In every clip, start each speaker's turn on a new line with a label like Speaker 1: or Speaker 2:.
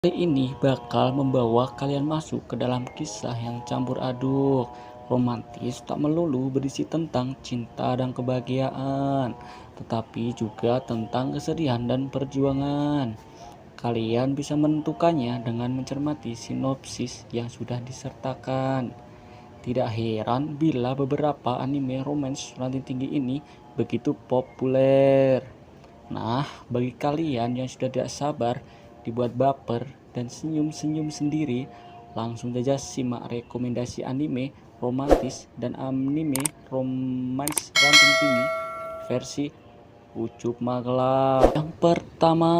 Speaker 1: Kali ini bakal membawa kalian masuk ke dalam kisah yang campur aduk, romantis tak melulu berisi tentang cinta dan kebahagiaan, tetapi juga tentang kesedihan dan perjuangan. Kalian bisa menentukannya dengan mencermati sinopsis yang sudah disertakan. Tidak heran bila beberapa anime romance rating tinggi ini begitu populer. Nah, bagi kalian yang sudah tidak sabar dibuat baper dan senyum-senyum sendiri, langsung saja simak rekomendasi anime romantis dan anime romance rating tinggi versi Ucup Magelang. Yang pertama,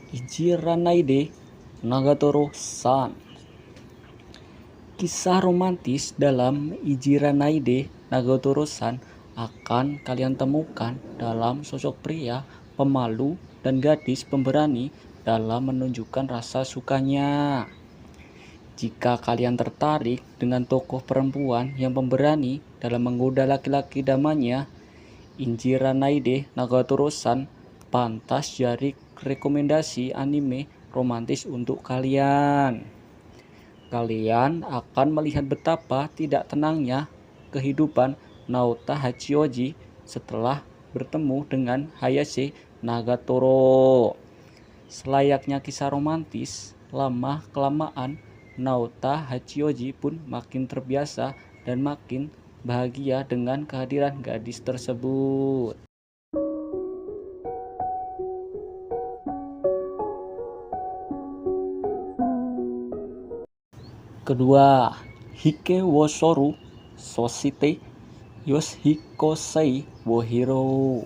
Speaker 1: Ijiranaide Nagatoro-san. Kisah romantis dalam Ijiranaide Nagatoro-san akan kalian temukan dalam sosok pria pemalu dan gadis pemberani dalam menunjukkan rasa sukanya. Jika kalian tertarik dengan tokoh perempuan yang pemberani dalam menggoda laki-laki idamannya, Ijiranaide Nagatoro-san pantas jadi rekomendasi anime romantis untuk kalian. Kalian akan melihat betapa tidak tenangnya kehidupan Naota Hachioji setelah bertemu dengan Hayase Nagatoro. Selayaknya kisah romantis, lama-kelamaan Naota Hachioji pun makin terbiasa dan makin bahagia dengan kehadiran gadis tersebut. Kedua, Hike wo Soru Soshite Yoshikosei wo Hiro.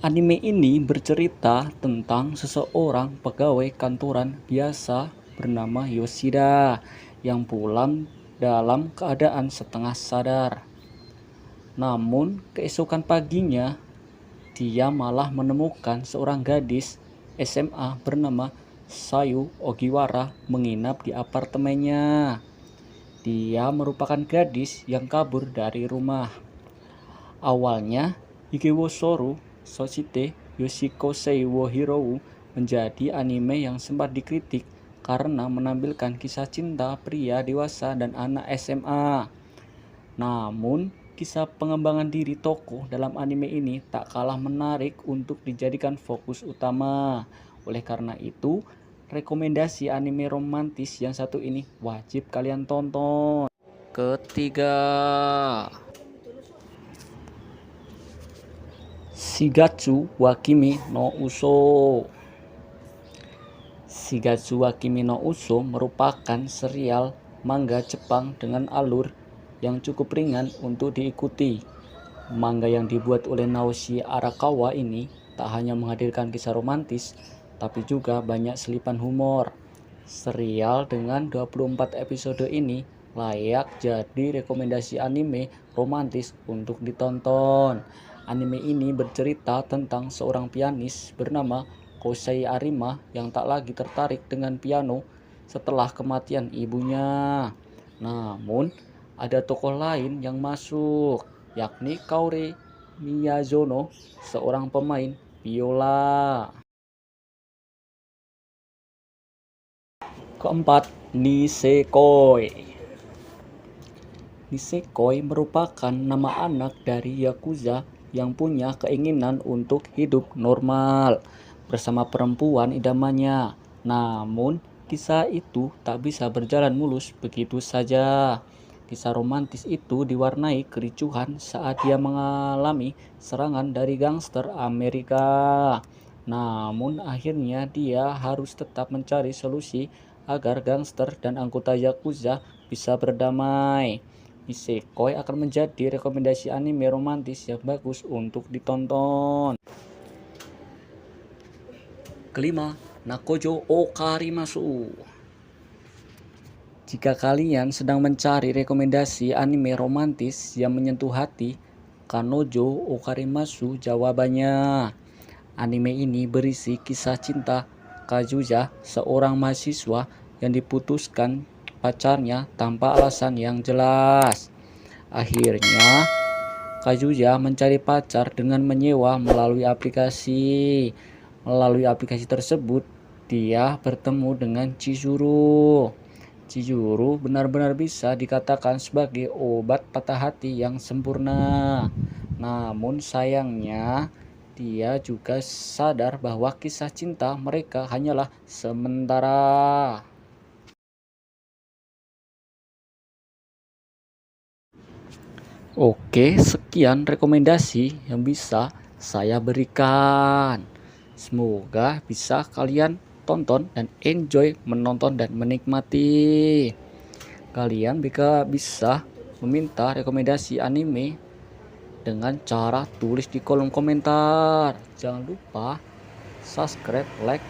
Speaker 1: Anime ini bercerita tentang seseorang pegawai kantoran biasa bernama Yoshida yang pulang dalam keadaan setengah sadar. Namun keesokan paginya dia malah menemukan seorang gadis SMA bernama Sayu Ogiwara menginap di apartemennya. Dia merupakan gadis yang kabur dari rumah. Awalnya, Hikewo Soru Soshite Yoshikosei wo Hiro menjadi anime yang sempat dikritik karena menampilkan kisah cinta pria dewasa dan anak SMA. Namun, kisah pengembangan diri tokoh dalam anime ini tak kalah menarik untuk dijadikan fokus utama. Oleh karena itu, rekomendasi anime romantis yang satu ini wajib kalian tonton. Ketiga, Shigatsu wa Kimi no Uso. Shigatsu wa Kimi no Uso merupakan serial manga Jepang dengan alur yang cukup ringan untuk diikuti. Manga yang dibuat oleh Naoshi Arakawa ini tak hanya menghadirkan kisah romantis, tapi juga banyak selipan humor. Serial dengan 24 episode ini layak jadi rekomendasi anime romantis untuk ditonton. Anime ini bercerita tentang seorang pianis bernama Kosei Arima yang tak lagi tertarik dengan piano setelah kematian ibunya. Namun, ada tokoh lain yang masuk, yakni Kaori Miyazono, seorang pemain biola. Keempat, Nisekoi. Nisekoi merupakan nama anak dari Yakuza yang punya keinginan untuk hidup normal bersama perempuan idamannya. Namun, kisah itu tak bisa berjalan mulus begitu saja. Kisah romantis itu diwarnai kericuhan saat dia mengalami serangan dari gangster Amerika. Namun akhirnya dia harus tetap mencari solusi agar gangster dan anggota Yakuza bisa berdamai. Nisekoi akan menjadi rekomendasi anime romantis yang bagus untuk ditonton. Kelima, Nakojo Okarimasu. Jika kalian sedang mencari rekomendasi anime romantis yang menyentuh hati, Kanojo Okarimasu jawabannya. Anime ini berisi kisah cinta Kazuya, seorang mahasiswa yang diputuskan pacarnya tanpa alasan yang jelas. Akhirnya, Kazuya mencari pacar dengan menyewa melalui aplikasi. Melalui aplikasi tersebut, dia bertemu dengan Chizuru. Chizuru benar-benar bisa dikatakan sebagai obat patah hati yang sempurna. Namun sayangnya, dia juga sadar bahwa kisah cinta mereka hanyalah sementara. Oke, sekian rekomendasi yang bisa saya berikan. Semoga bisa kalian tonton dan enjoy menonton dan menikmati. Kalian bisa meminta rekomendasi anime dengan cara tulis di kolom komentar. Jangan lupa subscribe, like,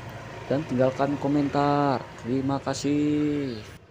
Speaker 1: dan tinggalkan komentar. Terima kasih.